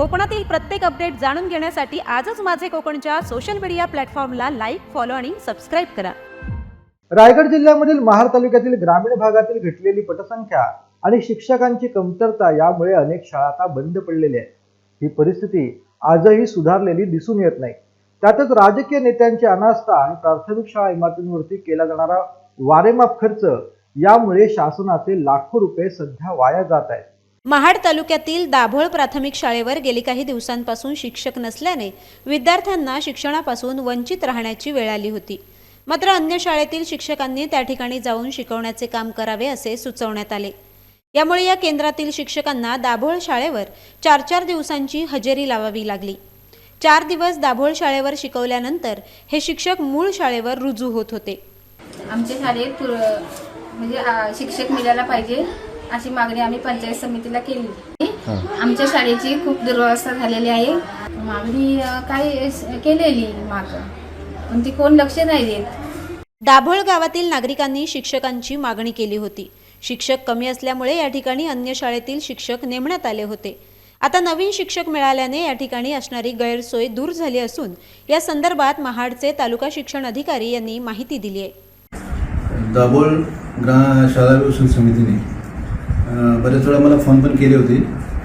कोकणातील प्रत्येक अपडेट जाणून घेण्यासाठी आजच माझे कोकणच्या सोशल मीडिया प्लॅटफॉर्मला लाईक, फॉलो आणि सबस्क्राईब करा। रायगड जिल्ह्यामधील महाड तालुक्यातील ग्रामीण भागातील घटलेली पटसंख्या आणि शिक्षकांची कमतरता यामुळे अनेक शाळा आता बंद पडलेल्या आहेत। ही परिस्थिती आजही सुधारलेली दिसून येत नाही। त्यातच राजकीय नेत्यांची अनास्था आणि प्राथमिक शाळा इमारतींवरती केला जाणारा वारेमाप खर्च यामुळे शासनाचे लाखो रुपये सध्या वाया जात आहेत। महाड तालुक्यातील दाभोळ प्राथमिक शाळेवर गेली काही दिवसांपासून शिक्षक नसल्याने विद्यार्थ्यांना शिक्षणापासून वंचित राहण्याची वेळ आली होती। मात्र अन्य शाळेतील शिक्षकांनी त्या ठिकाणी जाऊन शिकवण्याचे काम करावे असे सुचवण्यात आले। यामुळे या केंद्रातील शिक्षकांना दाभोळ शाळेवर 4-4 दिवसांची हजेरी लावावी लागली। 4 दिवस दाभोळ शाळेवर शिकवल्यानंतर हे शिक्षक मूळ शाळेवर रुजू होत होते। आमच्या शाळेत म्हणजे शिक्षक मिळायला पाहिजे अशी मागणी आम्ही पंचायत समितीला केली। आमच्या शाळेची खूप दुरवस्था झालेली आहे। मागणी काय केलेली पण ती कोण लक्ष नाही देत। दाभोळ गावातील नागरिकांनी शिक्षकांची मागणी केली होती। शिक्षक कमी असल्यामुळे या ठिकाणी अन्य शाळेतील शिक्षक नेमण्यात आले होते। आता नवीन शिक्षक मिळाल्याने या ठिकाणी असणारी गैरसोय दूर झाली असून या संदर्भात महाडचे तालुका शिक्षण अधिकारी यांनी माहिती दिली आहे। दाभोळ शाळा व्यवस्थापन समितीने बरेच वेळा मला फोन पण केले होते।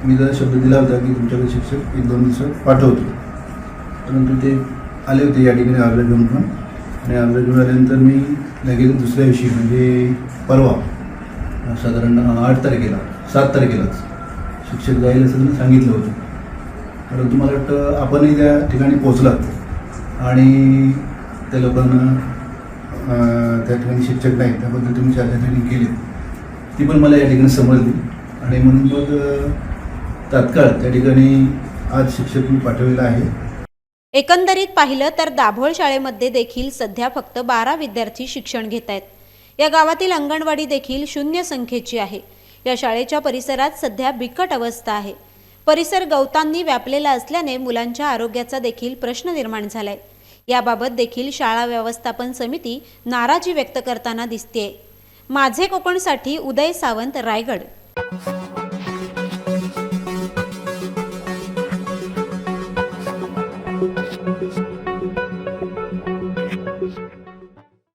मी जरा शब्द दिला होता की तुमच्याकडे शिक्षक 1-2 दिवसात पाठवतो, परंतु ते आले होते या ठिकाणी अर्ज घेऊन पण। आणि अर्ज घेऊन आल्यानंतर मी लगेच दुसऱ्या दिवशी म्हणजे परवा साधारण 7 तारखेलाच शिक्षक जाईल असं मी सांगितलं होतं। परंतु मला वाटतं आपणही त्या ठिकाणी पोचलात आणि त्या लोकांना त्या ठिकाणी शिक्षक नाही त्याबद्दल तुम्ही चर्चा ट्रेनिंग केली ती पण मला या ठिकाणी समजली आणि म्हणून मग तात्काळ त्या ठिकाणी आज शिक्षक मी पाठवलेला आहे। एकंदरीत पाहिलं तर दाभोळ शाळेमध्ये देखील सध्या फक्त 12 विद्यार्थी शिक्षण घेत आहेत। या गावातील अंगणवाडी देखील शून्य संख्येची आहे। या शाळेच्या परिसरात सध्या बिकट अवस्था आहे। परिसर गवतांनी व्यापलेला असल्याने मुलांच्या आरोग्याचा देखील प्रश्न निर्माण झालाय। याबाबत देखील शाळा व्यवस्थापन समिती नाराजी व्यक्त करताना दिसतेय। माझे कोकणसाठी उदय सावंत, रायगड।